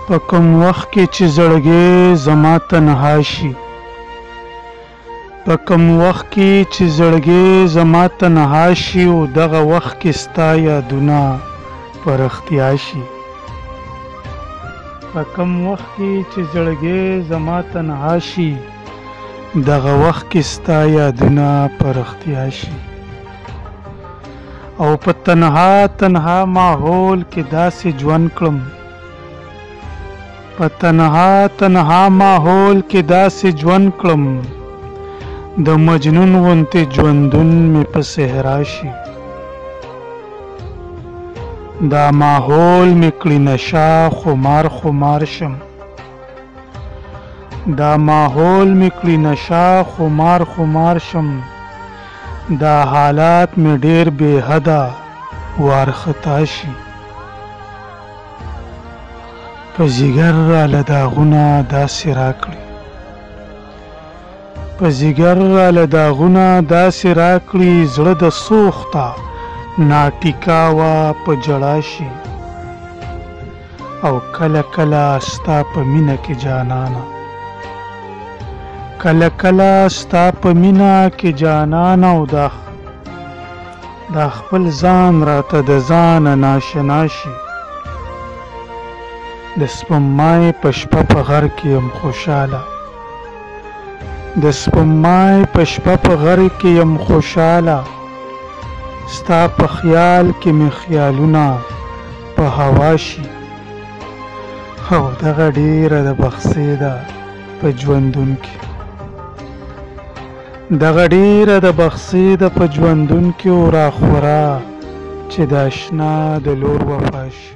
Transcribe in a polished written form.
په کوم وخت کې چې زړګی زما تنها شي، په کوم وخت کې چې زړګی زما تنها شي او دغه وخت کې ستا یادونه په رښتیا شي. په کوم وخت کې چې زړګی زما تنها شي، دغه وخت کې ستا یادونه په رښتیا شي. او په تنها ماحول کې داسې ژوند کړم، په تنها ماحول کې داسې ژوند کړم، د مجنون غوندې ژوندون مې په صحرا شي. دا ماحول مې کړي نشه خمار شم، دا ماحول مې کړي نشه خمار شم، دا حالات مې ډېر بې حده وارخطا شي. په ځیګر راله داغونه داسې راکړي، په ځیګر راله داغونه داسې راکړي، زړه د سوخته ناټیکاوه په ژړا شي. او کله کله ستا په مینه کې جانانه، کله کله ستا په مینه کې جانانه، او دا خپل ځان راته د ځانه ناشنا شي. د سپوږمۍ په شپه په غر کې یم خوشاله، د سپوږمۍ په شپه په غر کې یم خوشاله، ستا په خیال کې مې خیالونه په هوا شي. او دغه ډیره د بخسې ده په ژوندون کې، دغه ډیره د بخسې ده په ژوندون کې، او راخورا چې د اشنا د لور وفا شي.